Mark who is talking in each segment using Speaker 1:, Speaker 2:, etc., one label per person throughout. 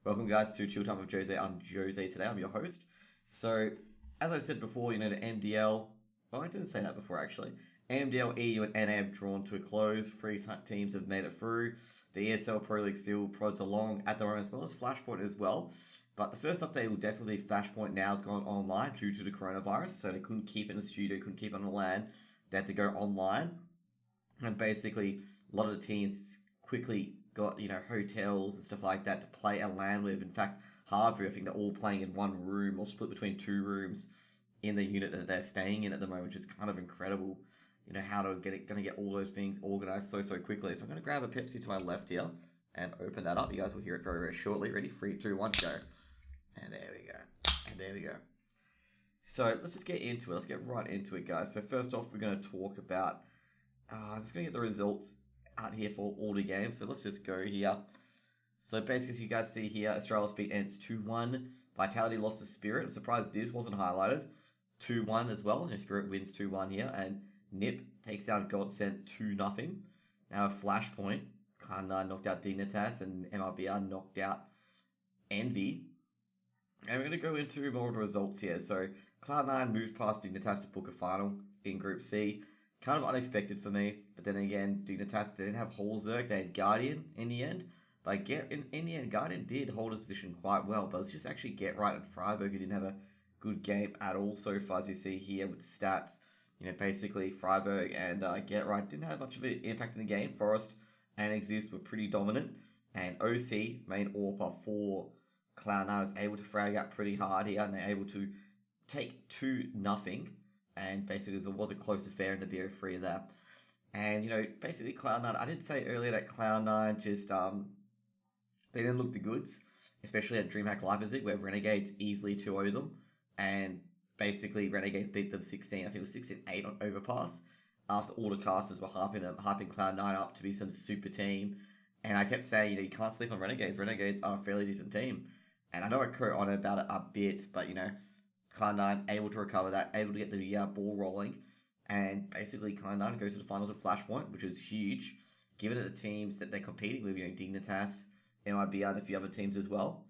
Speaker 1: Welcome guys to Chilltime with Jose. I'm Jose today, I'm your host. So, as I said before, the MDL, well I didn't say that before actually. MDL, EU and NA have drawn to a close. Three teams have made it through. The ESL Pro League still prods along at the moment as well as Flashpoint as well. But the first update will definitely be Flashpoint now has gone online due to the coronavirus. So they couldn't keep it in the studio, couldn't keep it on the LAN. They had to go online. And basically, a lot of the teams quickly got, hotels and stuff like that to play at LAN with. In fact, Harvey, I think they're all playing in one room or split between two rooms in the unit that they're staying in at the moment, which is kind of incredible. How to get all those things organized so quickly. So I'm going to grab a Pepsi to my left here and open that up. You guys will hear it very shortly. Ready? 3, 2, 1, go. And there we go. And there we go. So let's just get into it. Let's get right into it, guys. So first off, we're going to talk about... I'm just going to get the results out here for all the games. So let's just go here. So basically, as you guys see here, Australia beat Ents 2-1. Vitality lost to Spirit. I'm surprised this wasn't highlighted. 2-1 as well. Spirit wins 2-1 here. And Nip takes down Godsent 2-0. Now Flashpoint, Cloud9 knocked out Dignitas and MRBR knocked out Envy. And we're going to go into more of the results here. So Cloud9 moved past Dignitas to book a final in Group C. Kind of unexpected for me, but then again, Dignitas didn't have Holzerk, they had Guardian in the end. But in the end, Guardian did hold his position quite well, but it's just actually Get Right and Freiburg who didn't have a good game at all so far, as you see here with the stats. Basically Freiburg and Get Right didn't have much of an impact in the game. Forest and Exist were pretty dominant, and OC, main AWPer for Cloud9, was able to frag out pretty hard here, and they're able to take 2-0. And basically, there was a close affair in the BO3 there. And, basically Cloud9, I did say earlier that Cloud9 just, they didn't look the goods, especially at DreamHack Leipzig, where Renegades easily 2-0 them. And basically, Renegades beat them 16, I think it was 16-8 on Overpass, after all the casters were hyping Cloud9 up to be some super team. And I kept saying, you can't sleep on Renegades. Renegades are a fairly decent team. And I know I quote on about it a bit, but, Cloud9 able to recover that, able to get the ball rolling, and basically Cloud9 goes to the finals of Flashpoint, which is huge, given that the teams that they're competing with, Dignitas, MIBR, and a few other teams as well.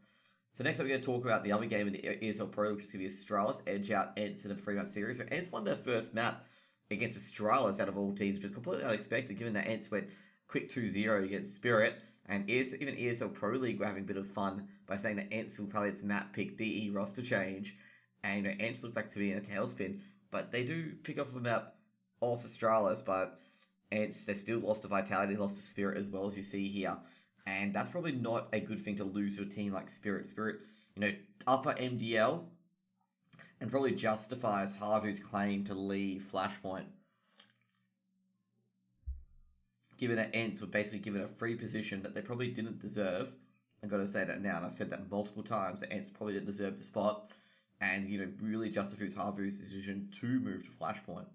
Speaker 1: So next up, we're going to talk about the other game in the ESL Pro, which is going to be Astralis edge out Ents in a 3-map series. So Ents won their first map against Astralis out of all teams, which is completely unexpected, given that Ents went quick 2-0 against Spirit, and even ESL Pro League were having a bit of fun by saying that Ents will probably its map pick DE roster change. And Ents looks like to be in a tailspin, but they do pick off a map off Astralis, but Ents, they've still lost to Vitality, lost to Spirit as well, as you see here. And that's probably not a good thing to lose to a team like Spirit. Spirit, upper MDL, and probably justifies Harvey's claim to leave Flashpoint. Given that Ents were basically given a free position that they probably didn't deserve. I've got to say that now, and I've said that multiple times, that Ents probably didn't deserve the spot. And, really justifies Harvey's decision to move to Flashpoint.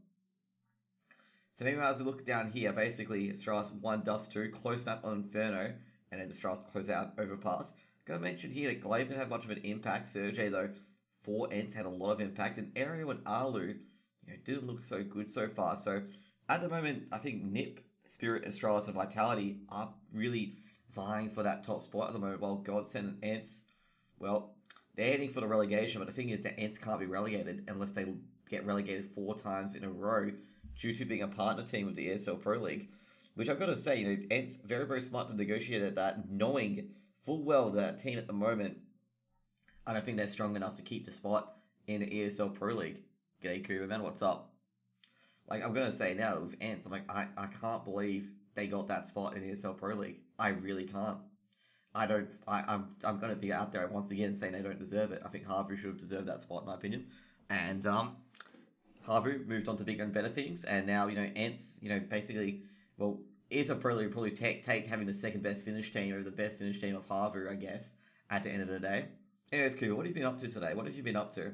Speaker 1: So anyway, as we look down here, basically, Astralis 1 Dust 2, close map on Inferno, and then Astralis close out Overpass. Gotta mention here that Glaive didn't have much of an impact. Sergey, though, for Ents had a lot of impact. And Aereo and Alu, didn't look so good so far. So at the moment, I think Nip, Spirit, Astralis, and Vitality are really vying for that top spot at the moment, while Godsend and Ents, well, they're heading for the relegation, but the thing is that Ents can't be relegated unless they get relegated 4 times in a row due to being a partner team with the ESL Pro League. Which I've got to say, Ents very smart to negotiate at that, knowing full well that team at the moment, I don't think they're strong enough to keep the spot in the ESL Pro League. G'day, Cooper, man, what's up? I'm going to say now, with Ents, I can't believe they got that spot in the ESL Pro League. I really can't. I'm going to be out there once again saying they don't deserve it. I think Harvey should have deserved that spot, in my opinion. And Harvey moved on to bigger and better things. And now, Ents, basically, well, ESL Pro League probably take having the second best finish team or the best finish team of Harvey, I guess, at the end of the day. Anyways, Cooper, what have you been up to today? What have you been up to?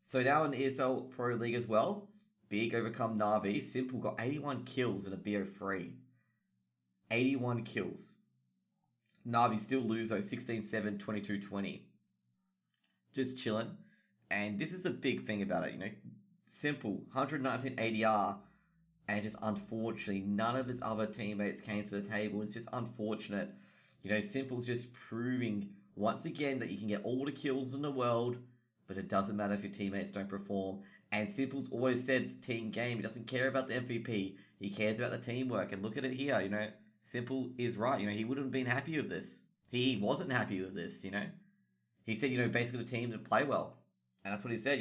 Speaker 1: So now in the ESL Pro League as well, Big overcome Na'Vi. Simple got 81 kills in a BO3. 81 kills. Na'Vi still lose though, 16-7, 22-20. Just chilling. And this is the big thing about it, Simple, 119 ADR, and just unfortunately, none of his other teammates came to the table. It's just unfortunate. Simple's just proving once again that you can get all the kills in the world, but it doesn't matter if your teammates don't perform. And Simple's always said it's a team game. He doesn't care about the MVP. He cares about the teamwork. And look at it here, Simple is right. He wouldn't have been happy with this. He wasn't happy with this, He said, basically the team didn't play well. And that's what he said,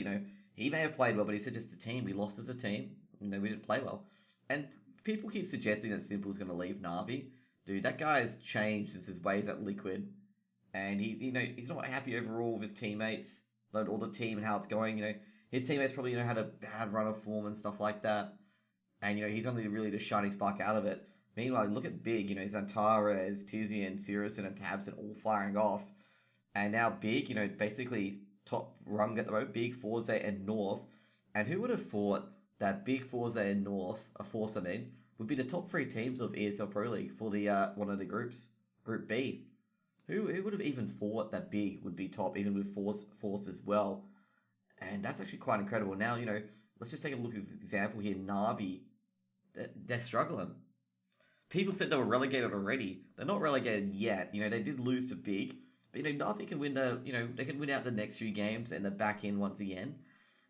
Speaker 1: He may have played well, but he said just the team. We lost as a team. We didn't play well. And people keep suggesting that Simple's going to leave Na'Vi. Dude, that guy's changed since his ways at Liquid. And he's not happy overall with his teammates, or the team and how it's going. His teammates probably had a bad run of form and stuff like that. And he's only really the shining spark out of it. Meanwhile, look at Big. Zantara, Tizian, Sirison, and Tabson all firing off. And now Big, basically top rung at the moment. Big, Forze, and North. And who would have thought that Big, Forze, and North, Force, would be the top 3 teams of ESL Pro League for the one of the groups, Group B. Who would have even thought that Big would be top, even with Force as well? And that's actually quite incredible. Now, let's just take a look at an example here. Na'Vi, they're struggling. People said they were relegated already. They're not relegated yet. They did lose to Big. But, Na'Vi can win they can win out the next few games and they're back in once again.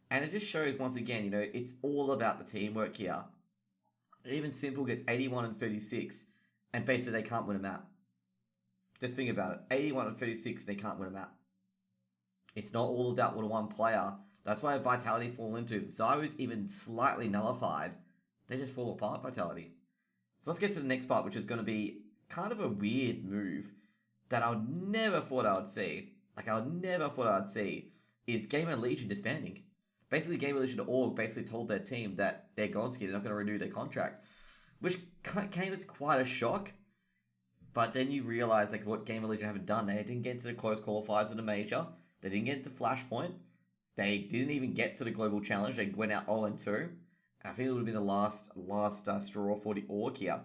Speaker 1: And it just shows once again, it's all about the teamwork here. Even Simple gets 81 and 36, and basically they can't win a map. Just think about it. 81 and 36, they can't win a map. It's not all about one player. That's why Vitality fall into. If Zyro's even slightly nullified, they just fall apart, Vitality. So let's get to the next part, which is going to be kind of a weird move that I would never thought I would see. Is Gamer Legion disbanding. Basically, Gamer Legion.org basically told their team that they're Gonski, they're not going to renew their contract. Which came as quite a shock. But then you realize what Gamer Legion haven't done. They didn't get to the close qualifiers in the major. They didn't get to Flashpoint. They didn't even get to the Global Challenge. They went out 0-2. And I think it would have been the last straw for the org here.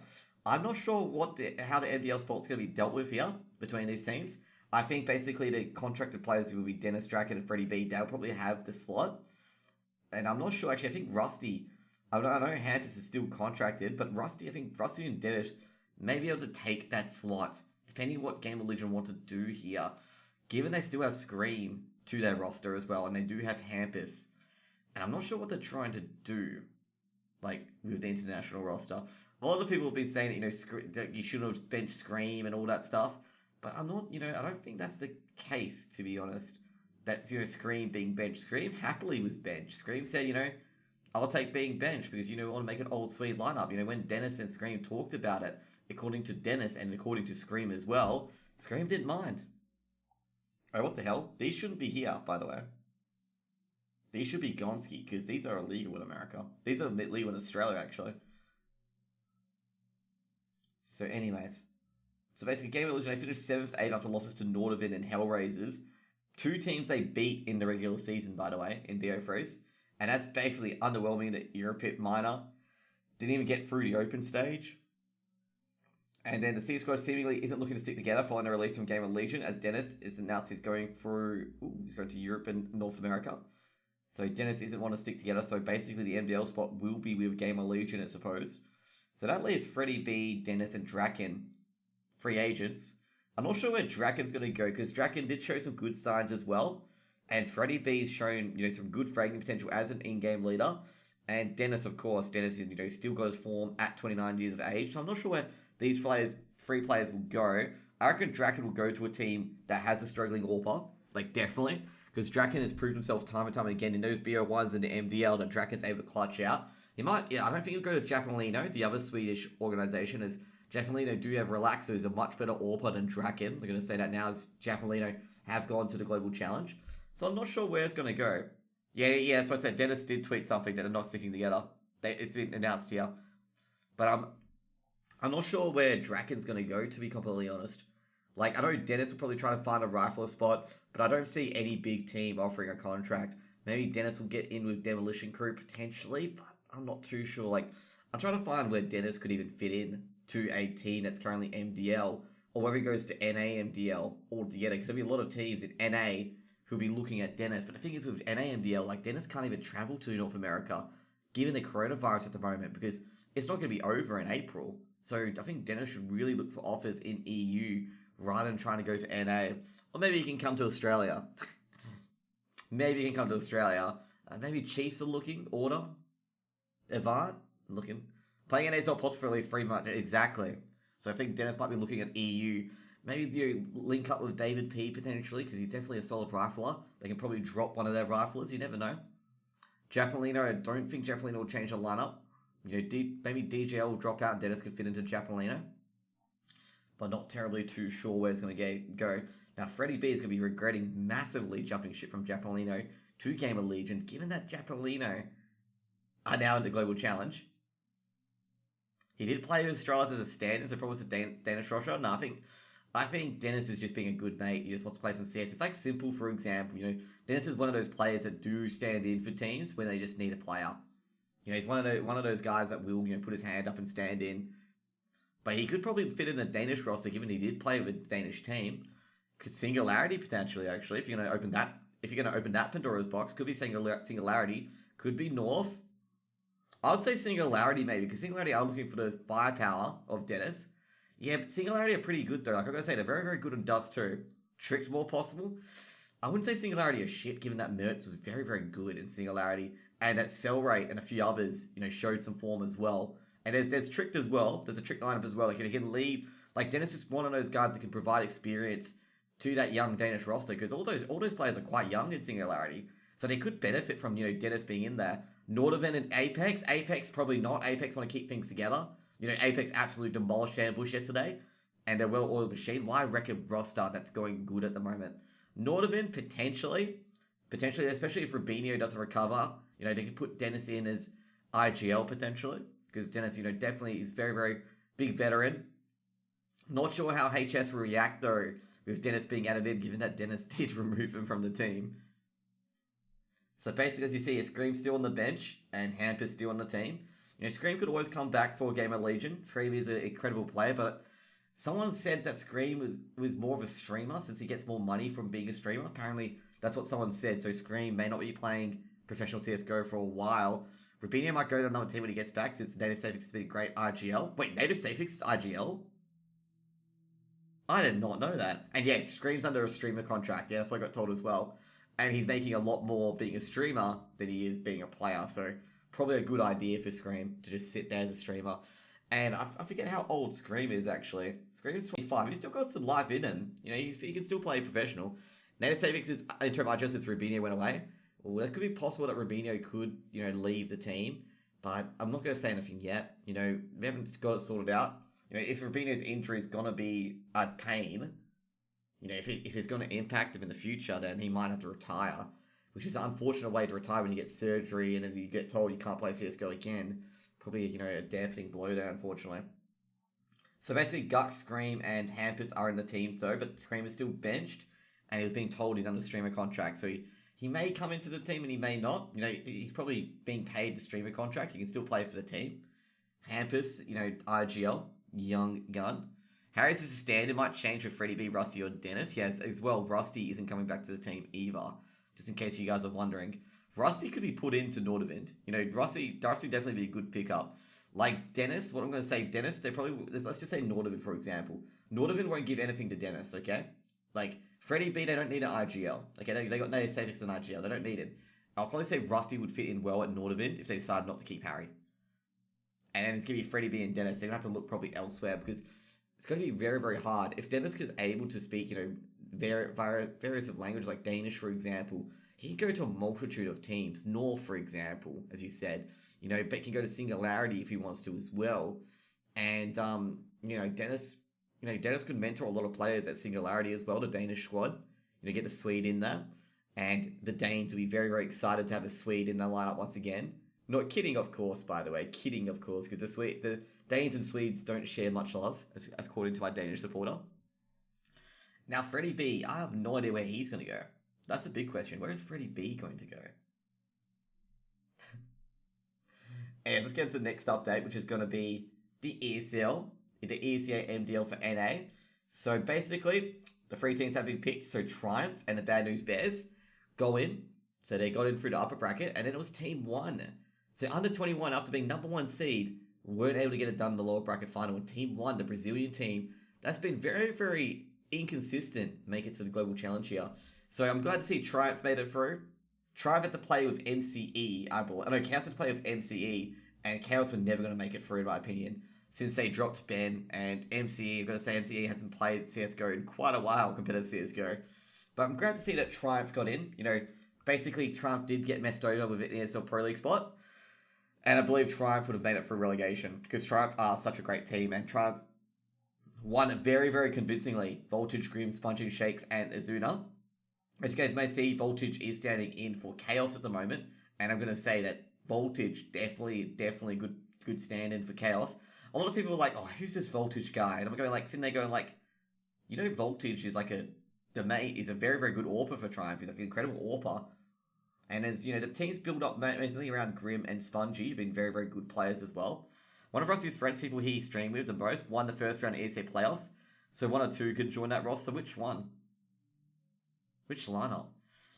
Speaker 1: I'm not sure how the MDL spot's going to be dealt with here between these teams. I think basically the contracted players will be Dennis, Draken, and Freddie B. They'll probably have the slot. And I'm not sure, actually. I think Rusty, I know Hampus is still contracted, but I think Rusty and Dennis may be able to take that slot, depending on what Gamer Legion want to do here. Given they still have Scream to their roster as well, and they do have Hampus. And I'm not sure what they're trying to do, with the international roster. A lot of people have been saying that, you should have benched Scream and all that stuff. But I'm not, I don't think that's the case, to be honest. That's, Scream being benched. Scream happily was benched. Scream said, I'll take being benched because, we want to make an old sweet lineup. When Dennis and Scream talked about it, according to Dennis and according to Scream as well, Scream didn't mind. Oh, what the hell? These shouldn't be here, by the way. These should be Gonski because these are illegal in America. These are illegal in Australia, actually. So anyways. So basically, Gamer Legion, they finished 7th, 8th after losses to Nordavin and Hellraisers. 2 teams they beat in the regular season, by the way, in BO Freeze. And that's basically underwhelming that Europit Minor didn't even get through the open stage. And then the CSGO seemingly isn't looking to stick together following the release from Gamer Legion, as Dennis is announced he's going to Europe and North America. So Dennis isn't want to stick together, so basically the MDL spot will be with Gamer Legion, I suppose. So that leaves Freddie B, Dennis, and Draken, free agents. I'm not sure where Draken's going to go, because Draken did show some good signs as well. And Freddie B's shown, some good fragging potential as an in-game leader. And Dennis, of course, still got his form at 29 years of age. So I'm not sure where these free players will go. I reckon Draken will go to a team that has a struggling AWPer. Definitely. Because Draken has proved himself time and time again in those BO1s and the MDL that Draken's able to clutch out. I don't think he'll go to Japanino, the other Swedish organization, as Japanino do have Relaxo, who's a much better AWPer than Draken. They're going to say that now as Japanino have gone to the Global Challenge. So I'm not sure where it's going to go. Yeah, that's what I said. Dennis did tweet something that they're not sticking together. It's been announced here. But I'm not sure where Draken's going to go, to be completely honest. I know Dennis will probably try to find a rifler spot, but I don't see any big team offering a contract. Maybe Dennis will get in with Demolition Crew potentially, but I'm not too sure. I'm trying to find where Dennis could even fit in to a team that's currently MDL, or whether he goes to NA MDL altogether, because there'll be a lot of teams in NA who'll be looking at Dennis. But the thing is with NA MDL, Dennis can't even travel to North America, given the coronavirus at the moment, because it's not going to be over in April. So I think Dennis should really look for offers in EU, rather than trying to go to NA. Or maybe he can come to Australia. Maybe he can come to Australia. Maybe Chiefs are looking. Order. Avant looking. Playing NA is not possible for at least 3 months. Exactly. So I think Dennis might be looking at EU. Maybe you link up with David P potentially, because he's definitely a solid rifler. They can probably drop one of their riflers. You never know. Japolino, I don't think Japolino will change the lineup. You know, maybe DJL will drop out and Dennis can fit into Japolino. But not terribly too sure where it's going to go. Now, Freddie B is going to be regretting massively jumping ship from Japolino to Gamer Legion, given that Japolino are now in the Global Challenge. He did play with Strauss as a stand, so probably it's a Danish Rosher. No, I think Dennis is just being a good mate. He just wants to play some CS. It's like Simple, for example. You know, Dennis is one of those players that do stand in for teams when they just need a player. You know, he's one of those guys that will, you know, put his hand up and stand in. But he could probably fit in a Danish roster, given he did play with a Danish team. Could Singularity potentially, actually, if you're going to open that. If you're going to open that Pandora's box, could be Singularity. Could be North. I would say Singularity maybe, because Singularity are looking for the firepower of Dennis. Yeah, but Singularity are pretty good though. Like I'm going to say, they're very, very good on Dust too. Trick's more possible. I wouldn't say Singularity is shit, given that Mertz was very, very good in Singularity. And that Cell Rate and a few others, you know, showed some form as well. And there's Trick as well. There's a Trick lineup as well. Like, he can lead. Like, Dennis is one of those guys that can provide experience to that young Danish roster, because all those players are quite young in Singularity. So they could benefit from, you know, Dennis being in there. Nordovan and Apex. Apex probably not. Apex want to keep things together. You know, Apex absolutely demolished Ambush yesterday. And they're well-oiled machine. Why wreck a roster that's going good at the moment? Nordovan, potentially, especially if Rubinho doesn't recover. You know, they could put Dennis in as IGL potentially. Because Dennis, you know, definitely is very, very big veteran. Not sure how HS will react, though, with Dennis being added in, given that Dennis did remove him from the team. So basically, as you see, Scream's still on the bench, and Hamp is still on the team. You know, Scream could always come back for a game of Legion. Scream is an incredible player, but someone said that Scream was more of a streamer, since he gets more money from being a streamer. Apparently, that's what someone said, so Scream may not be playing professional CSGO for a while. Rubinho might go to another team when he gets back, since Native Safix has been a great RGL. Wait, Native Safix is IGL? I did not know that. And yes, Scream's under a streamer contract. Yeah, that's what I got told as well. And he's making a lot more being a streamer than he is being a player. So probably a good idea for Scream to just sit there as a streamer. And I forget how old Scream is, actually. Scream is 25. He's still got some life in him. You know, he can still play professional. Native Safix is interim RGL since Rubinho went away. Well, it could be possible that Rubinho could, you know, leave the team. But I'm not going to say anything yet. You know, we haven't got it sorted out. You know, if Rubinho's injury is going to be a pain, you know, if it's going to impact him in the future, then he might have to retire, which is an unfortunate way to retire when you get surgery and then you get told you can't play CSGO again. Probably, you know, a dampening blow there, unfortunately. So basically, Guk, Scream, and Hampus are in the team, though, but Scream is still benched, and he was being told he's under streamer contract, so he may come into the team and he may not. You know, he's probably being paid the streamer contract. He can still play for the team. Hampus, you know, IGL. Young gun. Harris is a stand. It might change for Freddie B, Rusty, or Dennis. Yes, as well, Rusty isn't coming back to the team either. Just in case you guys are wondering. Rusty could be put into Nordevent. You know, Rusty definitely be a good pickup. Like Dennis, what I'm going to say, Dennis, they probably, let's just say Nordevent, for example. Nordevent won't give anything to Dennis, okay? Like, Freddie B, they don't need an IGL. Okay, they got Native Safix and IGL. They don't need it. I'll probably say Rusty would fit in well at Nordevent if they decide not to keep Harry. And then it's going to be Freddie B and Dennis. They're going to have to look probably elsewhere, because it's going to be very, very hard. If Dennis is able to speak, you know, various of languages like Danish, for example, he can go to a multitude of teams. North, for example, as you said, you know, but he can go to Singularity if he wants to as well. And, you know, Dennis could mentor a lot of players at Singularity as well, the Danish squad. You know, get the Swede in there. And the Danes will be very, very excited to have the Swede in the lineup once again. Not kidding, of course, by the way. Kidding, of course, because the Danes and Swedes don't share much love, as according to my Danish supporter. Now, Freddie B, I have no idea where he's going to go. That's the big question. Where is Freddie B going to go? Anyways, let's get to the next update, which is going to be the ESL, the ESL MDL for NA. So basically, the 3 teams have been picked. So Triumph and the Bad News Bears go in. So they got in through the upper bracket, and then it was Team 1. So under 21, after being number 1 seed, weren't able to get it done in the lower bracket final. And Team 1, the Brazilian team, that's been very, very inconsistent make it to the global challenge here. So I'm glad to see Triumph made it through. Triumph had to play with MCE, I believe. I know Chaos had to play with MCE, and Chaos were never going to make it through, in my opinion, since they dropped Ben, and MCE, I've got to say, MCE hasn't played CSGO in quite a while, competitive CSGO. But I'm glad to see that Triumph got in. Basically, Triumph did get messed over with an ESL Pro League spot, and I believe Triumph would have made it through relegation, because Triumph are such a great team, and Triumph won very, very convincingly. Voltage, Grim, Sponging Shakes, and Azuna. As you guys may see, Voltage is standing in for Chaos at the moment, and I'm going to say that Voltage definitely good stand-in for Chaos. A lot of people are like, oh, who's this Voltage guy? And I'm going sitting there going Voltage is the mate is a very, very good AWPer for Triumph. He's an incredible AWPer. And as, the team's built up mainly around Grim and Spongy, have been very, very good players as well. One of Rossi's friends, people he streamed with the most, won the first round of ESL playoffs. So one or two could join that roster. Which one? Which lineup?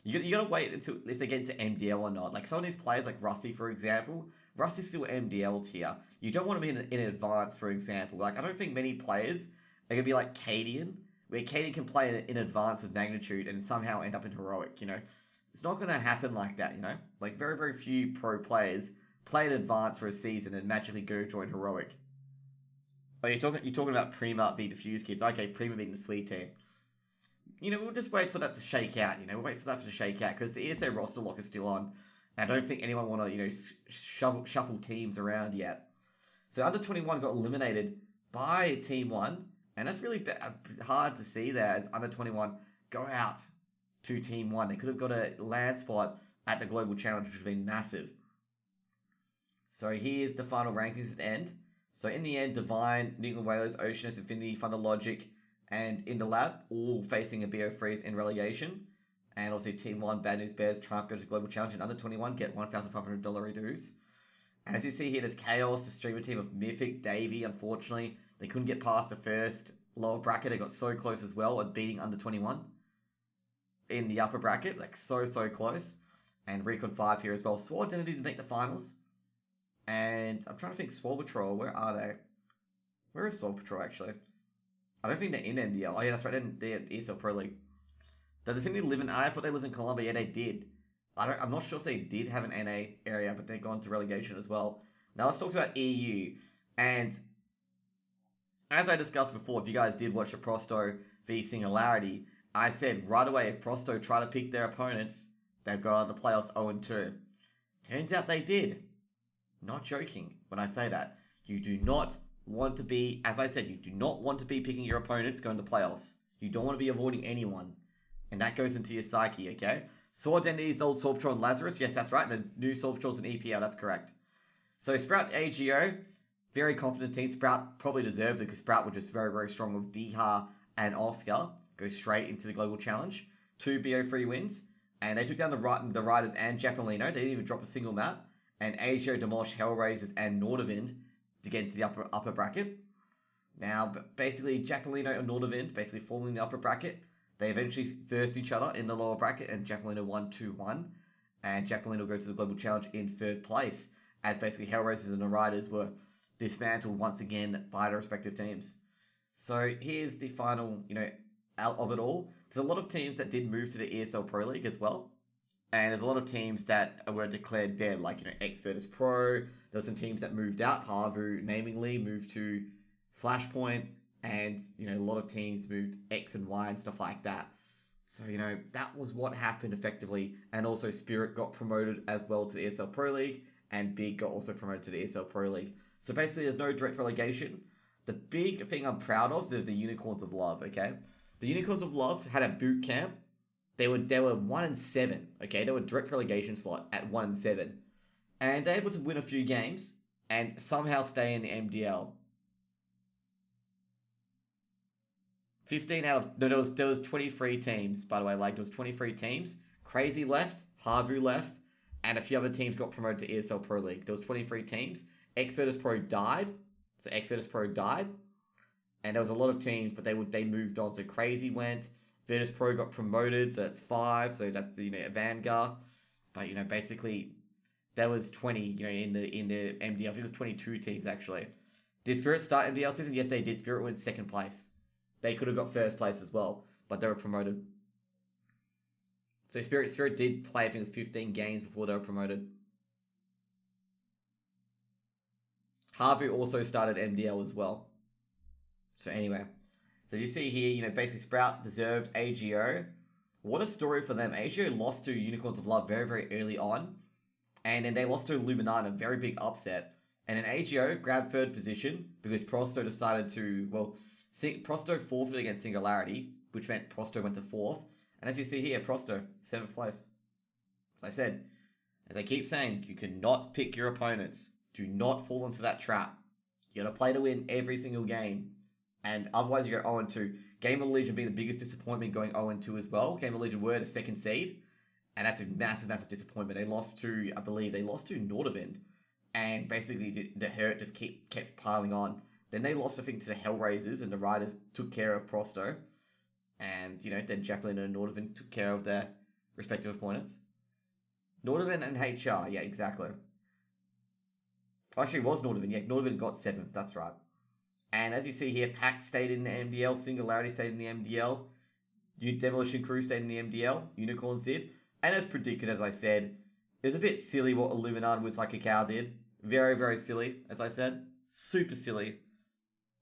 Speaker 1: You gotta wait until if they get into MDL or not. Like some of these players, like Rusty, for example, Rusty's still MDL'd here. You don't want to be in advance, for example. Like I don't think many players are gonna be like Cadian, where Cadian can play in advance with Magnitude and somehow end up in Heroic. It's not gonna happen like that. Like very, very few pro players play in advance for a season and magically go join Heroic. Oh, you're talking about Prima v Diffuse Kids. Okay, Prima being the sweet team. We'll just wait for that to shake out. We'll wait for that to shake out because the ESA roster lock is still on. And I don't think anyone want to, shuffle teams around yet. So under 21 got eliminated by Team 1. And that's really hard to see there as under 21 go out to Team 1. They could have got a land spot at the Global Challenge, which would have been massive. So here's the final rankings at the end. So in the end, Divine, New England Whalers, Oceanus, Infinity, Thunder Logic, and In The Lab, all facing a BO freeze in relegation. And obviously Team 1, Bad News Bears, Triumph go to Global Challenge, and under 21 get $1,500 reduce. And as you see here, there's Chaos, the streamer team of Mythic, Davey. Unfortunately, they couldn't get past the first lower bracket. They got so close as well at beating under 21 in the upper bracket, like so close. And Recon 5 here as well. Sword didn't make the finals. And I'm trying to think, Sword Patrol, where are they? Where is Sword Patrol actually? I don't think they're in MDL. Oh yeah, that's right. They're in ESL Pro League. Does Infinity live in? I thought they lived in Colombia. Yeah, they did. I'm not sure if they did have an NA area, but they've gone to relegation as well. Now let's talk about EU. And as I discussed before, if you guys did watch the Prosto v Singularity, I said right away if Prosto try to pick their opponents, they've got the playoffs 0-2. Turns out they did. Not joking when I say that. You do not want to be, as I said, you do not want to be picking your opponents going to playoffs. You don't want to be avoiding anyone. And that goes into your psyche, okay? Sword Identities, old Sword Patrol and Lazarus. Yes, that's right. And there's new Sword Patrols in EPL. That's correct. So Sprout AGO, very confident team. Sprout probably deserved it because Sprout were just very, very strong with Diha and Oscar. Go straight into the Global Challenge. 2 BO3 wins. And they took down the Riders and Japolino. They didn't even drop a single map. And AGO demolished Hellraisers and Nordavind to get into the upper bracket. Now, basically, Japolino and Nordavind basically forming the upper bracket. They eventually versed each other in the lower bracket, and Japolino won 2-1. And Japolino go to the Global Challenge in third place, as basically Hellraisers and the Riders were dismantled once again by their respective teams. So here's the final, out of it all. There's a lot of teams that did move to the ESL Pro League as well. And there's a lot of teams that were declared dead, like, X Virtus Pro. There were some teams that moved out. Harvu, namingly, moved to Flashpoint. And, a lot of teams moved X and Y and stuff like that. So, that was what happened effectively. And also Spirit got promoted as well to the ESL Pro League. And Big got also promoted to the ESL Pro League. So basically there's no direct relegation. The big thing I'm proud of is the Unicorns of Love, okay? The Unicorns of Love had a boot camp. They were 1-7, okay? They were direct relegation slot at 1-7. And they're able to win a few games and somehow stay in the MDL. 15 out of... No, there was 23 teams, by the way. Like, there was 23 teams. Crazy left, Harvu left, and a few other teams got promoted to ESL Pro League. There was 23 teams. X Virtus Pro died. So X Virtus Pro died. And there was a lot of teams, but they moved on. So Crazy went. Virtus Pro got promoted, so that's 5. So that's Vanguard. But basically there was 20, in the MDL. I think it was 22 teams actually. Did Spirit start MDL season? Yes, they did. Spirit went second place. They could have got first place as well, but they were promoted. So Spirit did play, I think it was 15 games before they were promoted. Harvey also started MDL as well. So anyway, so you see here, basically Sprout deserved AGO. What a story for them. AGO lost to Unicorns of Love very, very early on. And then they lost to Illuminati, a very big upset. And then AGO grabbed third position because Prosto decided to, Prosto forfeited against Singularity, which meant Prosto went to 4th. And as you see here, Prosto, 7th place. As I keep saying, you cannot pick your opponents. Do not fall into that trap. You gotta play to win every single game. And otherwise you go 0-2. Game of Legion being the biggest disappointment, going 0-2 as well. Game of Legion were the 2nd seed. And that's a massive, massive disappointment. They lost to, I believe, Nordavind. And basically the hurt just kept piling on. Then they lost, I think, to the Hellraisers, and the Riders took care of Prosto. And, then Jacqueline and Nordavind took care of their respective opponents. Nordavind and HR, yeah, exactly. Actually, it was Nordavind. Yeah, Nordavind got 7th, that's right. And as you see here, Pact stayed in the MDL, Singularity stayed in the MDL, Demolition Crew stayed in the MDL, Unicorns did. And as predicted, as I said, it was a bit silly what Illuminati was like a cow did. Very, very silly, as I said. Super silly.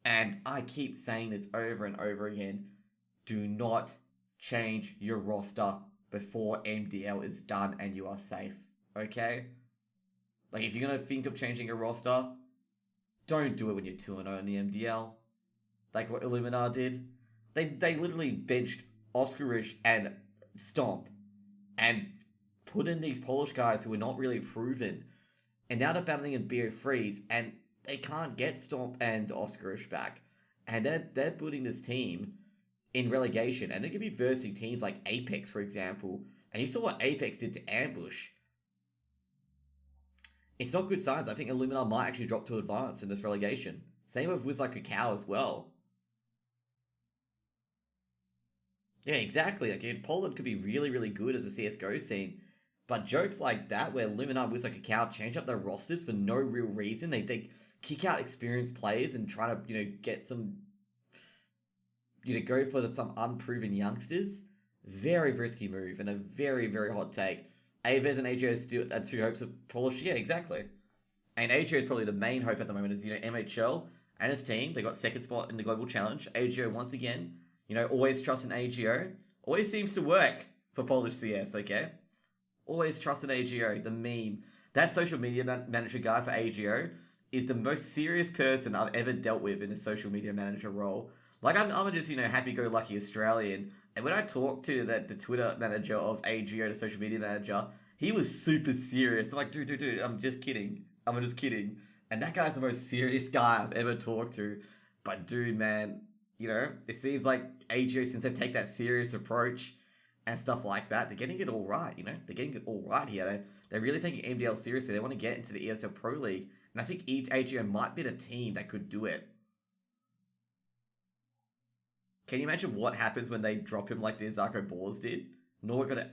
Speaker 1: And I keep saying this over and over again. Do not change your roster before MDL is done and you are safe. Okay? Like, if you're going to think of changing a roster, don't do it when you're 2-0 in the MDL. Like what Illuminati did. They literally benched Oscarish and Stomp and put in these Polish guys who were not really proven. And now they're battling in BO Freeze, and they can't get Stomp and Oscarish back. And they're putting this team in relegation. And they're going to be versing teams like Apex, for example. And you saw what Apex did to Ambush. It's not good signs. I think Illumina might actually drop to advance in this relegation. Same with Wiz Like a Cow as well. Yeah, exactly. Like, Poland could be really, really good as a CSGO scene. But jokes like that, where Illumina, Wiz Like a Cow change up their rosters for no real reason. They kick out experienced players and try to, get some... go for some unproven youngsters. Very risky move and a very, very hot take. Aves and AGO still are 2 hopes of Polish. Yeah, exactly. And AGO is probably the main hope at the moment is, MHL and his team. They got 2nd spot in the Global Challenge. AGO, once again, always trust in AGO. Always seems to work for Polish CS, okay? Always trust in AGO, the meme. That social media manager guy for AGO is the most serious person I've ever dealt with in a social media manager role. Like, I'm a just, happy-go-lucky Australian. And when I talked to the Twitter manager of AGO, the social media manager, he was super serious. I'm like, dude, I'm just kidding. I'm just kidding. And that guy's the most serious guy I've ever talked to. But dude, man, it seems like AGO, since they take that serious approach and stuff like that, they're getting it all right, They're getting it all right here. They're really taking MDL seriously. They want to get into the ESL Pro League. And I think AGO might be the team that could do it. Can you imagine what happens when they drop him like the Zarko Boars did? Nor gonna...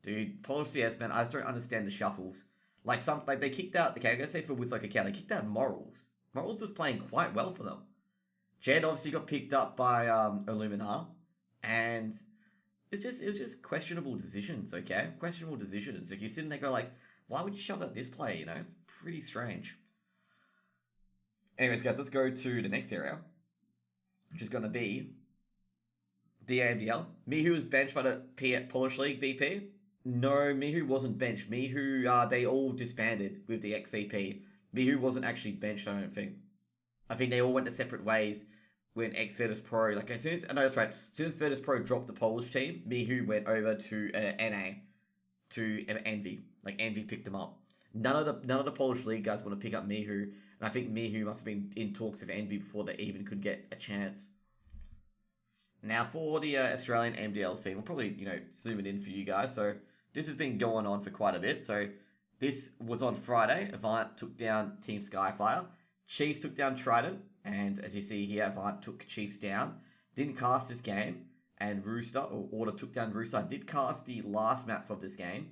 Speaker 1: Dude, Polish CS, man, I just don't understand the shuffles. Like, they kicked out... Okay, I'm gonna say for Wiz Like a Cow, they kicked out Morals. Morals was playing quite well for them. Jed obviously got picked up by Illumina. And it was just questionable decisions, okay? Questionable decisions. Like, you're sitting there going like, why would you shove out this player, It's pretty strange. Anyways, guys, let's go to the next area, which is going to be the AMDL. Mihu was benched by the Polish League VP. No, Mihu wasn't benched. Mihu, they all disbanded with the XVP. Mihu wasn't actually benched, I don't think. I think they all went their separate ways when Virtus Pro, like, as soon as Virtus Pro dropped the Polish team, Mihu went over to NA, to Envy. Like, Envy picked him up. None of the Polish League guys want to pick up Mihu, and I think Mihu must have been in talks with Envy before they even could get a chance. Now, for the Australian MDL scene, we'll probably, zoom it in for you guys. So, this has been going on for quite a bit. So, this was on Friday. Avant took down Team Skyfire. Chiefs took down Trident. And as you see here, Avant took Chiefs down. Didn't cast this game. And Order took down Rooster. Did cast the last map of this game.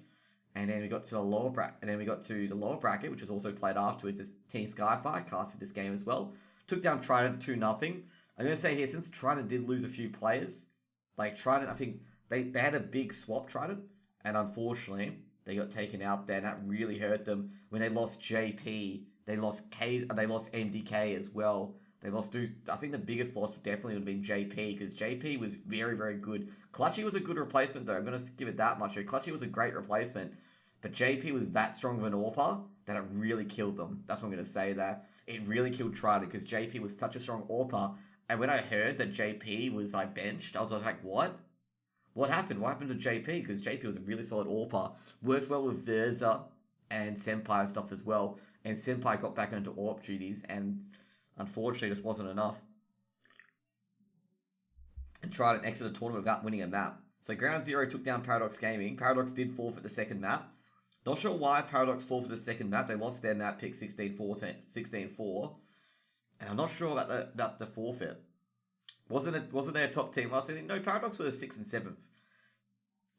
Speaker 1: And then we got to the lower bracket, which was also played afterwards as Team Skyfire casted this game as well. Took down Trident 2-0. I'm going to say here, since Trident did lose a few players, like Trident, I think they had a big swap Trident, and unfortunately, they got taken out there, and that really hurt them when they lost JP. They lost MDK as well. They lost, I think the biggest loss definitely would have been JP, because JP was very, very good. Clutchy was a good replacement, though. I'm going to give it that much. Clutchy was a great replacement, but JP was that strong of an AWPer that it really killed them. That's what I'm going to say there. It really killed Trident, because JP was such a strong AWPer, and when I heard that JP was like benched, I was like, what? What happened? What happened to JP? Because JP was a really solid AWPer. Worked well with Verza and Senpai and stuff as well. And Senpai got back into AWP duties, and unfortunately just wasn't enough. And tried an exit tournament without winning a map. So Ground Zero took down Paradox Gaming. Paradox did forfeit the second map. Not sure why Paradox forfeited the second map. They lost their map pick 16-4. And I'm not sure about the forfeit. Wasn't they a top team last season? No, Paradox were the 6th and 7th.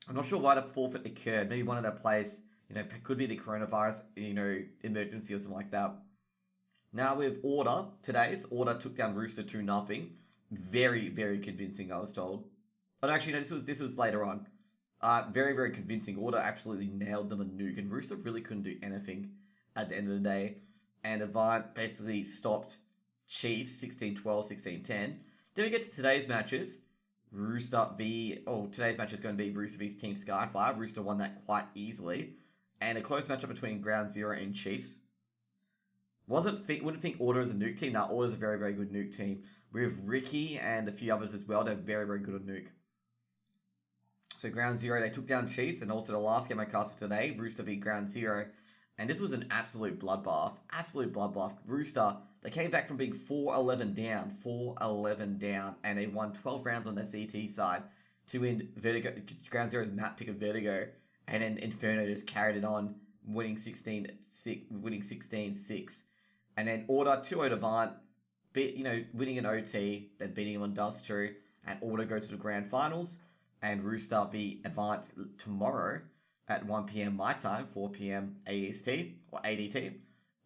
Speaker 1: I'm not sure why the forfeit occurred. Maybe one of their players, could be the coronavirus, emergency or something like that. Now with Order, Order took down Rooster 2-0. Very, very convincing, I was told. But actually, no, this was later on. Very, very convincing. Order absolutely nailed them a nuke, and Rooster really couldn't do anything at the end of the day. And Avant basically stopped Chiefs 16-12, 16-10. Then we get to today's matches. Today's match is going to be Rooster vs Team Skyfire. Rooster won that quite easily. And a close matchup between Ground Zero and Chiefs. Wouldn't think Order is a nuke team. Now, Order's a very, very good nuke team. With Ricky and a few others as well. They're very, very good at nuke. So Ground Zero, they took down Chiefs. And also the last game I cast for today, Rooster v Ground Zero. And this was an absolute bloodbath. Absolute bloodbath. Rooster, they came back from being 4-11 down. And they won 12 rounds on their CT side to win Vertigo, Ground Zero's map pick of Vertigo. And then Inferno just carried it on, winning 16-6. And then Order 2-0 Avant, winning an OT, then beating him on Dust 2. And Order go to the grand finals. And Rooster v Avant tomorrow at 1 p.m. my time, 4 p.m. AST or ADT.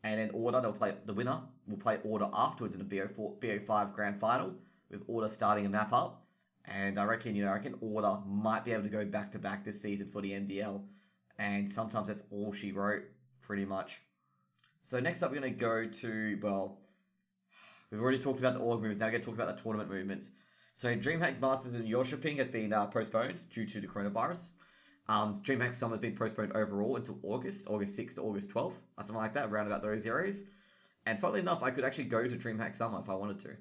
Speaker 1: And then Order, the winner will play Order afterwards in the BO5 grand final, with Order starting a map up. And I reckon Order might be able to go back-to-back this season for the MDL. And sometimes that's all she wrote, pretty much. So next up, we're going to go to, we've already talked about the org movements. Now we're going to talk about the tournament movements. So DreamHack Masters in Yoshiping has been postponed due to the coronavirus. DreamHack Summer has been postponed overall until August 6th to August 12th, or something like that, around about those areas. And funnily enough, I could actually go to DreamHack Summer if I wanted to.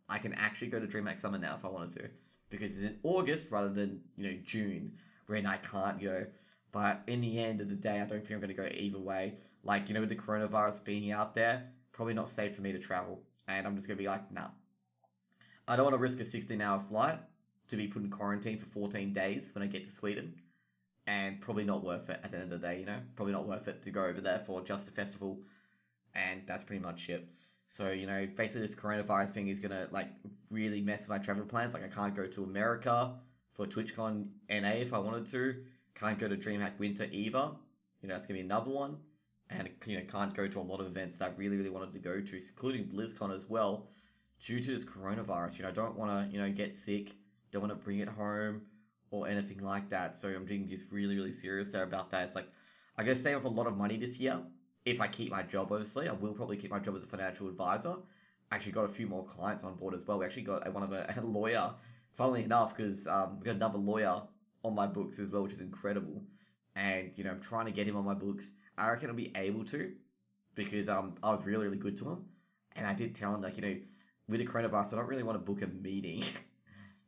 Speaker 1: I can actually go to DreamHack Summer now if I wanted to, because it's in August rather than, June, when I can't go. But in the end of the day, I don't think I'm going to go either way. Like, with the coronavirus being out there, probably not safe for me to travel. And I'm just going to be like, nah. I don't want to risk a 16-hour flight to be put in quarantine for 14 days when I get to Sweden. And probably not worth it at the end of the day, Probably not worth it to go over there for just a festival. And that's pretty much it. So, basically this coronavirus thing is going to, really mess with my travel plans. Like, I can't go to America for TwitchCon NA if I wanted to. Can't go to DreamHack Winter either. That's going to be another one. And, can't go to a lot of events that I really, really wanted to go to, including BlizzCon as well, due to this coronavirus. I don't want to, get sick. Don't want to bring it home or anything like that. So I'm being just really, really serious there about that. It's like, I'm going to save up a lot of money this year. If I keep my job, obviously. I will probably keep my job as a financial advisor. I actually got a few more clients on board as well. We actually got a lawyer, funnily enough, because we got another lawyer on my books as well, which is incredible. And, I'm trying to get him on my books. I reckon I'll be able to, because I was really, really good to him. And I did tell him, with the coronavirus, I don't really want to book a meeting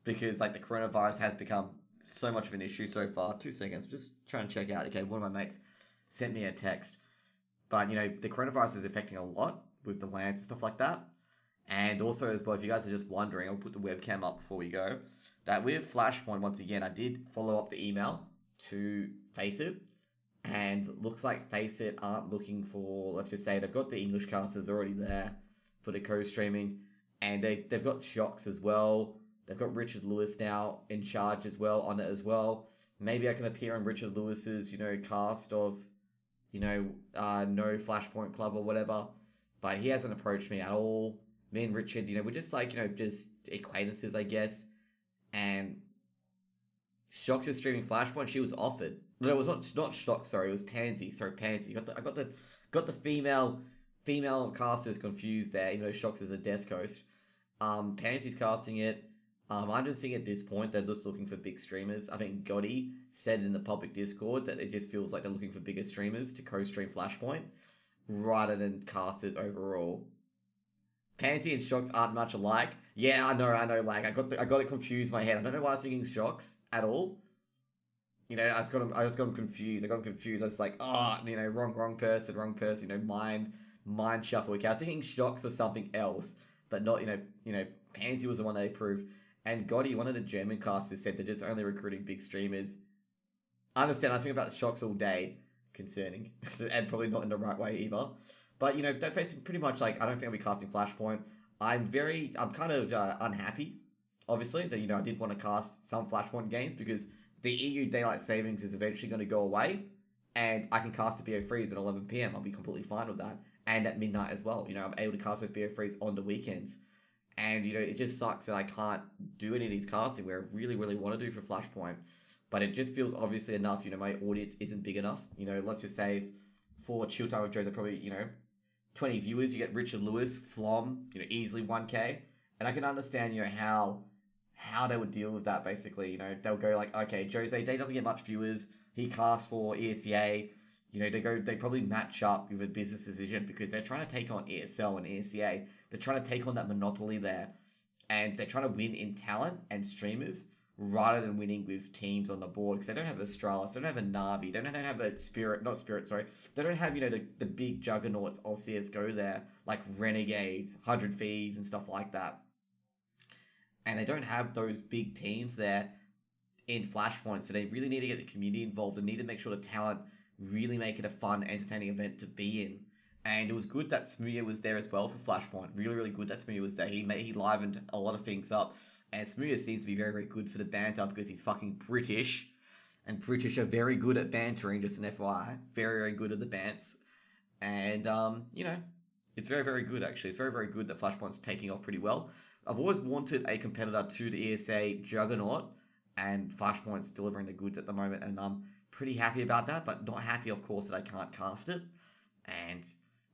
Speaker 1: because, the coronavirus has become so much of an issue so far. 2 seconds, just trying to check out. Okay, one of my mates sent me a text. But, the coronavirus is affecting a lot with the lands and stuff like that. And also, as well, if you guys are just wondering, I'll put the webcam up before we go, that with Flashpoint, once again, I did follow up the email to Faceit. And looks like Faceit aren't looking for, let's just say, they've got the English casters already there for the co-streaming. And they've got Shocks as well. They've got Richard Lewis now in charge as well, on it as well. Maybe I can appear on Richard Lewis's, cast of, no Flashpoint Club or whatever. But he hasn't approached me at all. Me and Richard, we're just like, just acquaintances, I guess. And Shox is streaming Flashpoint. She was offered. No, it was not Shox. Sorry, it was Pansy. Sorry, Pansy. I got the female casters confused there. Even though Shox is a desk host. Pansy's casting it. I'm just thinking at this point they're just looking for big streamers. I think Gotti said in the public Discord that it just feels like they're looking for bigger streamers to co-stream Flashpoint rather than casters overall. Pansy and Shox aren't much alike. Yeah, I know. Like I got it confused in my head. I don't know why I was thinking Shox at all. I just got them confused. I was like, wrong person. Mind shuffle. Okay, I was thinking Shox was something else, but not. Pansy was the one they approved. And Gotti, one of the German casters, said they're just only recruiting big streamers. I understand. I think about Shox all day. Concerning, and probably not in the right way either. But that basically pretty much like I don't think I'll be casting Flashpoint. I'm kind of unhappy, obviously, that I did want to cast some Flashpoint games because the EU daylight savings is eventually going to go away, and I can cast a BO freeze at 11 PM. I'll be completely fine with that, and at midnight as well. I'm able to cast those BO freeze on the weekends, and it just sucks that I can't do any of these casting where I really want to do for Flashpoint. But it just feels obviously enough, my audience isn't big enough. Let's just say for Chilltime with Jose, probably, 20 viewers, you get Richard Lewis, Flom, easily 1K. And I can understand, how they would deal with that basically. They'll go like, okay, Jose Day doesn't get much viewers. He casts for ESCA. They probably match up with a business decision because they're trying to take on ESL and ESCA. They're trying to take on that monopoly there. And they're trying to win in talent and streamers rather than winning with teams on the board, because they don't have Astralis, they don't have a Na'Vi, they don't have a they don't have, the big juggernauts of CSGO there, like Renegades, 100 Thieves, and stuff like that. And they don't have those big teams there in Flashpoint, so they really need to get the community involved and need to make sure the talent really make it a fun, entertaining event to be in. And it was good that Smooya was there as well for Flashpoint. Really good that Smooya was there. He livened a lot of things up. And Smooya seems to be very good for the banter because he's fucking British. And British are very good at bantering, just an FYI. Very good at the bants. And, it's very good, actually. It's very good that Flashpoint's taking off pretty well. I've always wanted a competitor to the ESA Juggernaut, and Flashpoint's delivering the goods at the moment, and I'm pretty happy about that, but not happy, of course, that I can't cast it. And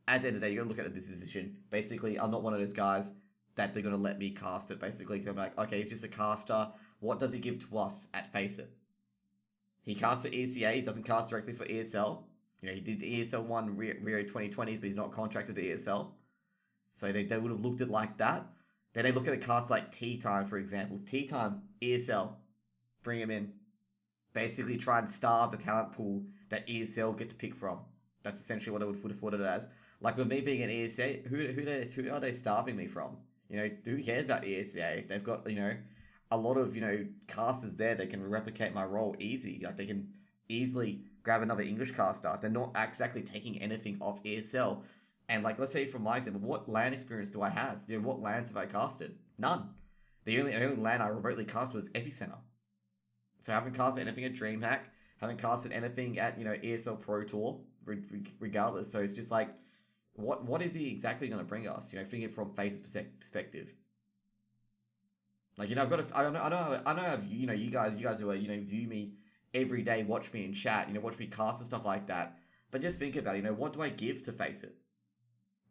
Speaker 1: at the end of the day, you gotta look at the decision. Basically, I'm not one of those guys that they're going to let me cast it, basically. Because I'm like, okay, he's just a caster. What does he give to us at Faceit? He casts for ECA. He doesn't cast directly for ESL. He did the ESL 1 Rio 2020s, but he's not contracted to ESL. So they would have looked at it like that. Then they look at a cast like T-Time, for example. T-Time, ESL. Bring him in. Basically try and starve the talent pool that ESL get to pick from. That's essentially what I would have put it as. Like with me being an ESA, who are they starving me from? Who cares about ESCA? They've got, a lot of, casters there that can replicate my role easy. Like, they can easily grab another English caster. They're not exactly taking anything off ESL. And, like, let's say from my example, what LAN experience do I have? What LANs have I casted? None. The only LAN I remotely cast was Epicenter. So I haven't casted anything at DreamHack. Haven't casted anything at, ESL Pro Tour, regardless. So it's just like, what is he exactly going to bring us? Thinking from Faceit's perspective. Like, I've got I know, you guys who are, view me every day, watch me in chat, watch me cast and stuff like that. But just think about it, what do I give to Faceit?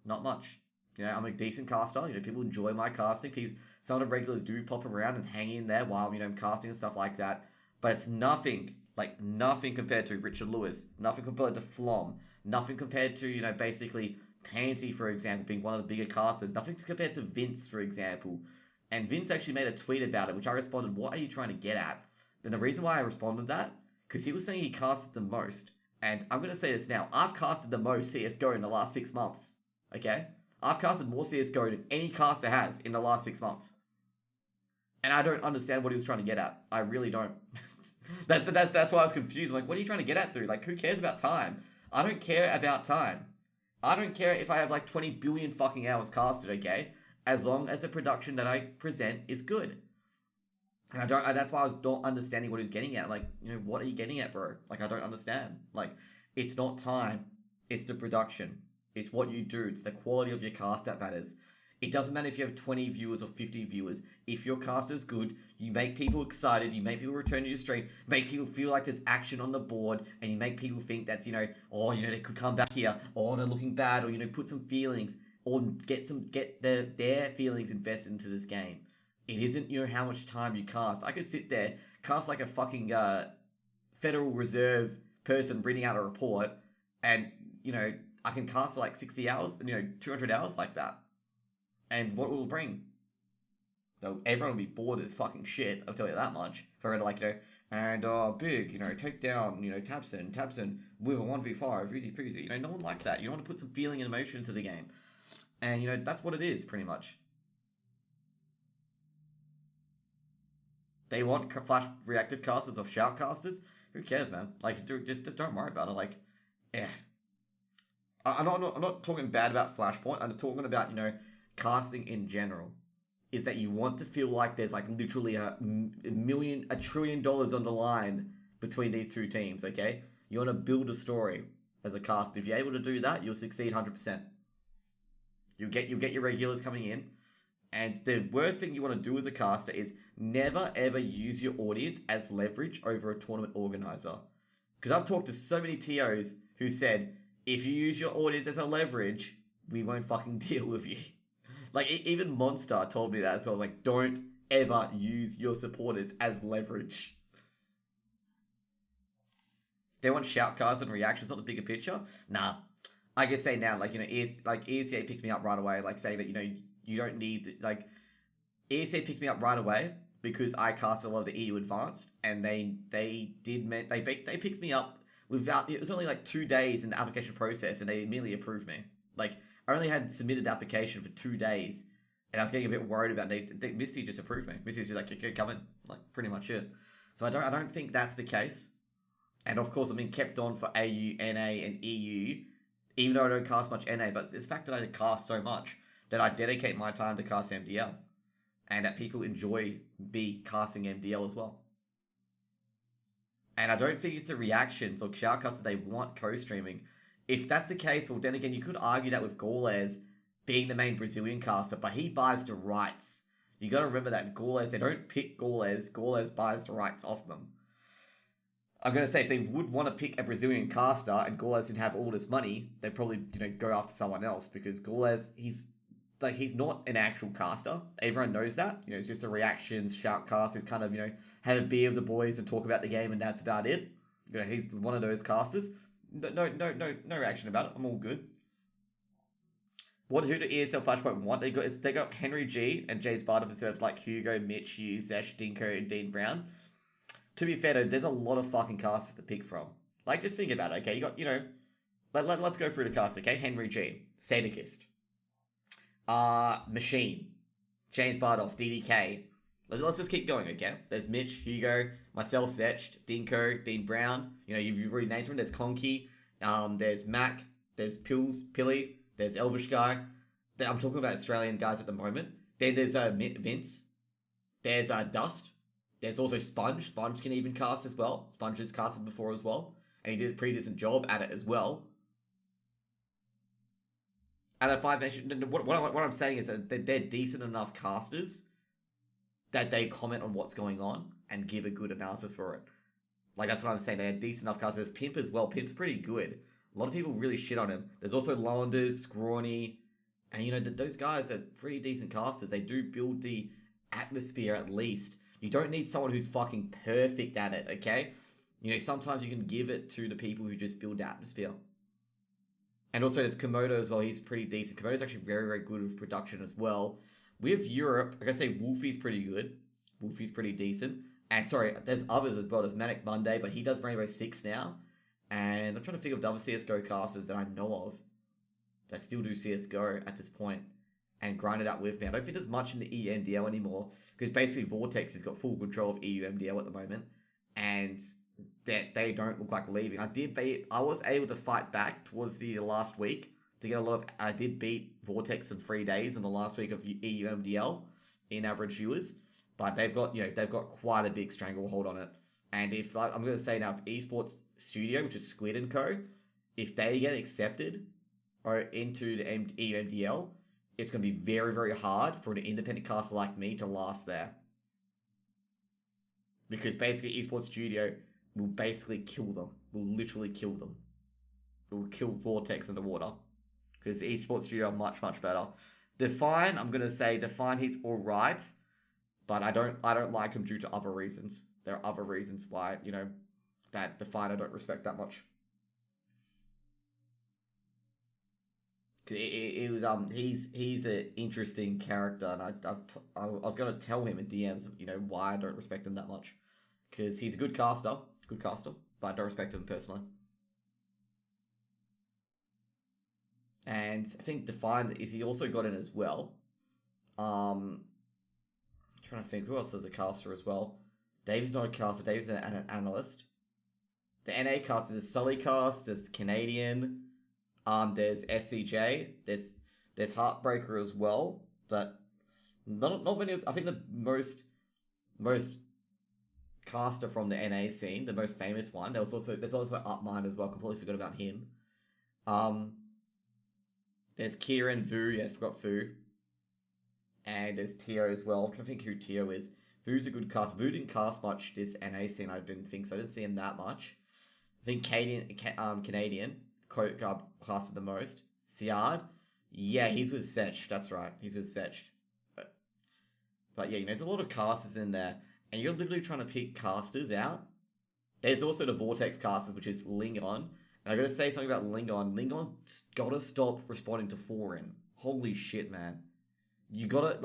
Speaker 1: Not much. I'm a decent caster. People enjoy my casting. Some of the regulars do pop around and hang in there while, I'm casting and stuff like that. But it's nothing compared to Richard Lewis. Nothing compared to Flom. Nothing compared to, basically Pansy, for example, being one of the bigger casters. Nothing compared to Vince, for example. And Vince actually made a tweet about it, which I responded, what are you trying to get at? And the reason why I responded to that, because he was saying he casted the most. And I'm going to say this now. I've casted the most CSGO in the last 6 months. Okay? I've casted more CSGO than any caster has in the last 6 months. And I don't understand what he was trying to get at. I really don't. That's why I was confused. I'm like, what are you trying to get at, dude? Like, who cares about time? I don't care about time. I don't care if I have like 20 billion fucking hours casted, okay? As long as the production that I present is good. And that's why I was not understanding what he was getting at. Like, what are you getting at, bro? Like, I don't understand. Like, it's not time. It's the production. It's what you do. It's the quality of your cast that matters. It doesn't matter if you have 20 viewers or 50 viewers. If your cast is good, you make people excited, you make people return to your stream, make people feel like there's action on the board, and you make people think that's, oh, they could come back here, or they're looking bad, or, put some feelings, or get their feelings invested into this game. It isn't, how much time you cast. I could sit there, cast like a fucking Federal Reserve person reading out a report, and, I can cast for like 60 hours, 200 hours like that. And what it will bring? Everyone will be bored as fucking shit, I'll tell you that much. For like, and big, take down, Tabson, with a 1v5, easy peasy. No one likes that. You want to put some feeling and emotion into the game. And, that's what it is, pretty much. They want flash reactive casters or shoutcasters. Who cares, man? Like, just don't worry about it. Like, yeah. I'm not talking bad about Flashpoint. I'm just talking about, casting in general. Is that you want to feel like there's like literally $1 trillion on the line between these two teams, okay? You want to build a story as a cast. If you're able to do that, you'll succeed 100%. You'll get your regulars coming in. And the worst thing you want to do as a caster is never ever use your audience as leverage over a tournament organizer. Because I've talked to so many TOs who said, if you use your audience as a leverage, we won't fucking deal with you. Like, even Monster told me that as well. Like, don't ever use your supporters as leverage. They want shoutcasts and reactions, not the bigger picture. Nah. I can say now, like, ESCA picks me up right away, like, saying that, you don't need to, like, ESCA picked me up right away because I cast a lot of the EU Advanced, and they picked me up without, it was only like 2 days in the application process, and they immediately approved me. Like, I only had submitted the application for 2 days, and I was getting a bit worried about it. Misty just approved me. Misty's just like, okay, come in. Like, pretty much it. So I don't think that's the case. And of course, I'm being kept on for AU, NA, and EU, even though I don't cast much NA, but it's the fact that I cast so much that I dedicate my time to cast MDL. And that people enjoy me casting MDL as well. And I don't think it's the reactions or shoutcasts that they want co-streaming. If that's the case, well, then again, you could argue that with Gaules being the main Brazilian caster, but he buys the rights. You got to remember that Gaules, they don't pick Gaules. Gaules buys the rights off them. I'm going to say if they would want to pick a Brazilian caster and Gaules didn't have all this money, they'd probably, go after someone else, because Gaules, he's not an actual caster. Everyone knows that. It's just a reactions, shoutcast. He's kind of, have a beer with the boys and talk about the game, and that's about it. He's one of those casters. No reaction about it. I'm all good. Who do ESL Flashpoint want? They got Henry G and James Barter for serves like Hugo, Mitch, Hughes, Zesh, Dinko, and Dean Brown. To be fair though, there's a lot of fucking casters to pick from. Like, just think about it, okay? You got, let's go through the cast, okay? Henry G, Sadikist, Machine, James Bardoff, DDK. Let's just keep going, okay? There's Mitch, Hugo, myself, Zetched, Dinko, Dean Brown. You've already named him. There's Conky, there's Mac, there's Pilly, there's Elvish Guy. I'm talking about Australian guys at the moment. Then there's Vince. There's Dust. There's also Sponge. Sponge can even cast as well. Sponge has casted before as well. And he did a pretty decent job at it as well. And if I mentioned, what I'm saying is that they're decent enough casters that they comment on what's going on and give a good analysis for it. Like, that's what I'm saying. They're decent enough casters. There's Pimp as well. Pimp's pretty good. A lot of people really shit on him. There's also Lowlanders, Scrawny, and those guys are pretty decent casters. They do build the atmosphere at least. You don't need someone who's fucking perfect at it, okay? Sometimes you can give it to the people who just build the atmosphere. And also there's Komodo as well. He's pretty decent. Komodo's actually very, very good with production as well. With Europe, like I say, Wolfie's pretty good. Wolfie's pretty decent. And sorry, there's others as well. There's Manic Monday, but he does Rainbow Six now. And I'm trying to think of the other CSGO casters that I know of that still do CSGO at this point and grind it out with me. I don't think there's much in the EU MDL anymore, because basically Vortex has got full control of EU MDL at the moment, and they don't look like leaving. I was able to fight back towards the last week to get a lot of. I did beat Vortex in 3 days in the last week of EU MDL in average viewers, but they've got quite a big stranglehold on it. And if I'm going to say now, if Esports Studio, which is Squid & Co, if they get accepted or into the EU MDL, it's going to be very, very hard for an independent caster like me to last there. Because basically Esports Studio will basically kill them. Will literally kill them. It will kill Vortex in the water. Because Esports Studio are much, much better. Define, I'm going to say Define, he's alright. But I don't like him due to other reasons. There are other reasons why, that Define I don't respect that much. It was he's an interesting character, and I was gonna tell him in DMs, why I don't respect him that much, because he's a good caster, but I don't respect him personally. And I think Defined is he also got in as well. I'm trying to think who else is a caster as well. Dave's not a caster. Dave's an analyst. The NA cast is a Sully cast. There's Canadian. There's SCJ. There's Heartbreaker as well. But not many. I think the most caster from the NA scene, the most famous one. There's also Upmind as well. Completely forgot about him. There's Kieran, Vu. Yes, forgot Vu. And there's Tio as well. I'm trying to think who Tio is. Vu's a good cast. Vu didn't cast much this NA scene. I didn't think so. I didn't see him that much. I think Canadian casted the most. Siard, yeah, he's with Setch. That's right, he's with Setch. But yeah, there's a lot of casters in there, and you're literally trying to pick casters out. There's also the Vortex casters, which is Lingon. And I gotta say something about Lingon. Lingon's gotta stop responding to foreign. Holy shit, man. You gotta,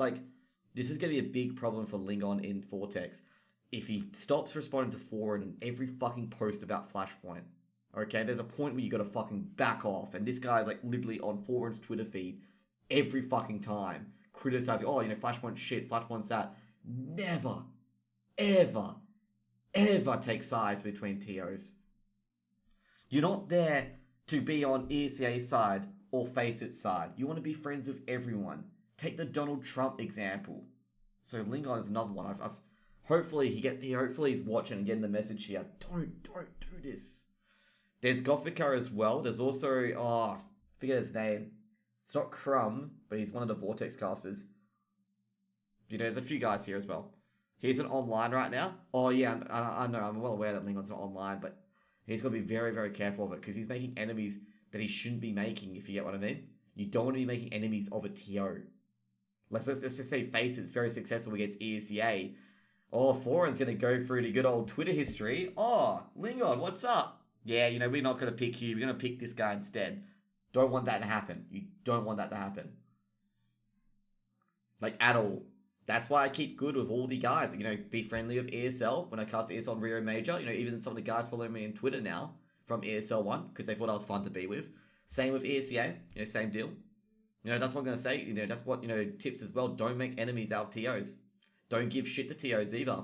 Speaker 1: this is gonna be a big problem for Lingon in Vortex. If he stops responding to foreign in every fucking post about Flashpoint. Okay, there's a point where you gotta fucking back off. And this guy's literally on Foreign's Twitter feed every fucking time, criticizing, Flashpoint shit, Flashpoint's that. Never, ever, ever take sides between TOs. You're not there to be on ESCA's side or Faceit's side. You want to be friends with everyone. Take the Donald Trump example. So Lingon is another one. Hopefully he's watching and getting the message here. Don't do this. There's Gothica as well. There's also forget his name. It's not Crumb, but he's one of the Vortex casters. There's a few guys here as well. He's an online right now. Oh yeah, I know. I'm well aware that Lingon's not online, but he's got to be very, very careful of it because he's making enemies that he shouldn't be making. If you get what I mean. You don't want to be making enemies of a TO. Let's just say Faceit's very successful against ESCA. Oh, Foreign's going to go through the good old Twitter history. Oh, Lingon, what's up? Yeah, we're not going to pick you. We're going to pick this guy instead. Don't want that to happen. You don't want that to happen. At all. That's why I keep good with all the guys. Be friendly with ESL. When I cast ESL on Rio Major, even some of the guys follow me on Twitter now from ESL 1 because they thought I was fun to be with. Same with ESCA. Same deal. That's what I'm going to say. That's what, tips as well. Don't make enemies out of TOs. Don't give shit to TOs either.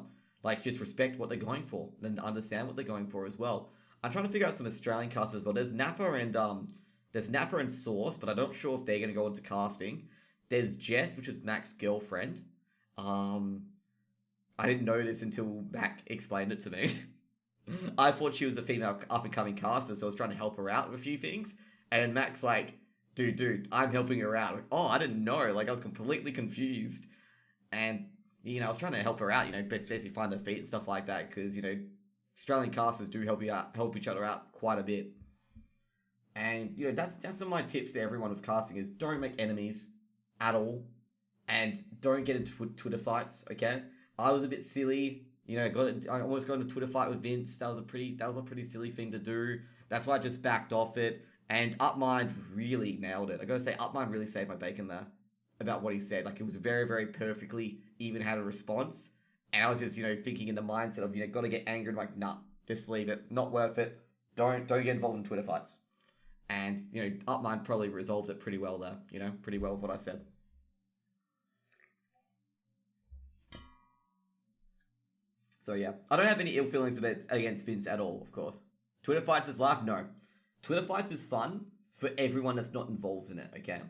Speaker 1: Just respect what they're going for and understand what they're going for as well. I'm trying to figure out some Australian casters as well. There's Napa and Source, but I'm not sure if they're going to go into casting. There's Jess, which is Mac's girlfriend. I didn't know this until Mac explained it to me. I thought she was a female up-and-coming caster, so I was trying to help her out with a few things. And then Mac's like, dude, I'm helping her out. I didn't know. I was completely confused. And, I was trying to help her out, basically find her feet and stuff like that, because, Australian casters do help each other out quite a bit. And, that's some of my tips to everyone with casting is don't make enemies at all. And don't get into Twitter fights, okay? I was a bit silly, I almost got into a Twitter fight with Vince. That was a pretty silly thing to do. That's why I just backed off it. And Upmind really nailed it. I gotta say, Upmind really saved my bacon there about what he said. It was very, very perfectly even had a response. And I was just, thinking in the mindset of, gotta get angered, nah, just leave it. Not worth it. Don't get involved in Twitter fights. And, Upmind probably resolved it pretty well there, pretty well with what I said. So yeah, I don't have any ill feelings against Vince at all, of course. Twitter fights is life? No. Twitter fights is fun for everyone that's not involved in it, okay?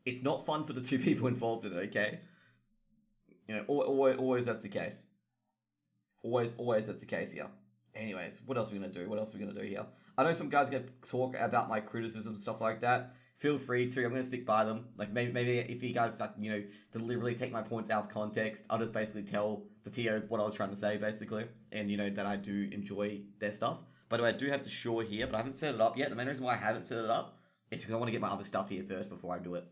Speaker 1: It's not fun for the two people involved in it, okay? Always that's the case. Always that's the case here. Anyways, what else are we going to do? What else are we going to do here? I know some guys are going to talk about my criticism and stuff like that. feel free to. I'm going to stick by them. Like maybe if you guys like, you know, deliberately take my points out of context, I'll just basically tell the TOs what I was trying to say basically, and you know that I do enjoy their stuff. By the way, I do have the Shore here, but I haven't set it up yet. The main reason why I haven't set it up is because I want to get my other stuff here first before I do it.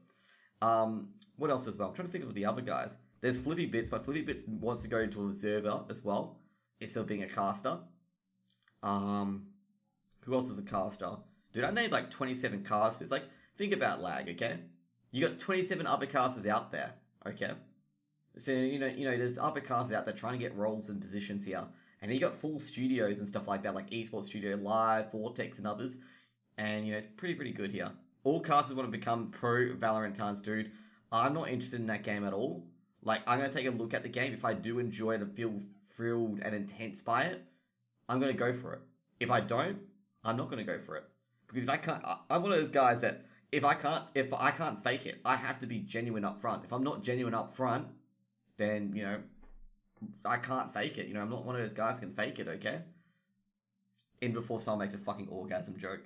Speaker 1: What else as well? I'm trying to think of the other guys. There's Flippy Bits, but Flippy Bits wants to go into an observer as well, instead of being a caster. Who else is a caster? Dude, I named like 27 casters. Like, think about lag, okay? You got 27 other casters out there, okay? So, you know, there's other casters out there trying to get roles and positions here. And you got full studios and stuff like that, like Esports Studio Live, Vortex, and others. And, you know, it's pretty good here. All casters want to become pro Valorantans, dude. I'm not interested in that game at all. Like, I'm going to take a look at the game. If I do enjoy it and feel thrilled and intense by it, I'm going to go for it. If I don't, I'm not going to go for it. Because if I can't, I'm one of those guys that if I can't fake it, I have to be genuine up front. If I'm not genuine up front, then, you know, I can't fake it. You know, I'm not one of those guys who can fake it, okay? In before someone makes a fucking orgasm joke.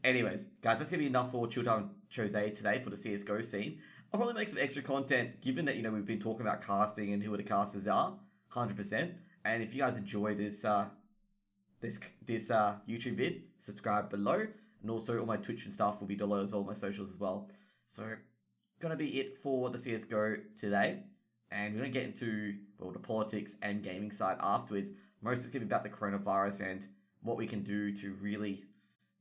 Speaker 1: Anyways, guys, that's going to be enough for Chilltime Jose today for the CSGO scene. I'll probably make some extra content, given that, you know, we've been talking about casting and who the casters are, 100%. And if you guys enjoy this YouTube vid, subscribe below. And also all my Twitch and stuff will be below as well, my socials as well. So, gonna be it for the CSGO today. And we're gonna get into, well, the politics and gaming side afterwards. Most is gonna be about the coronavirus and what we can do to really,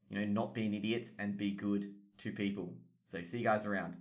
Speaker 1: you know, not be an idiot and be good to people. So see you guys around.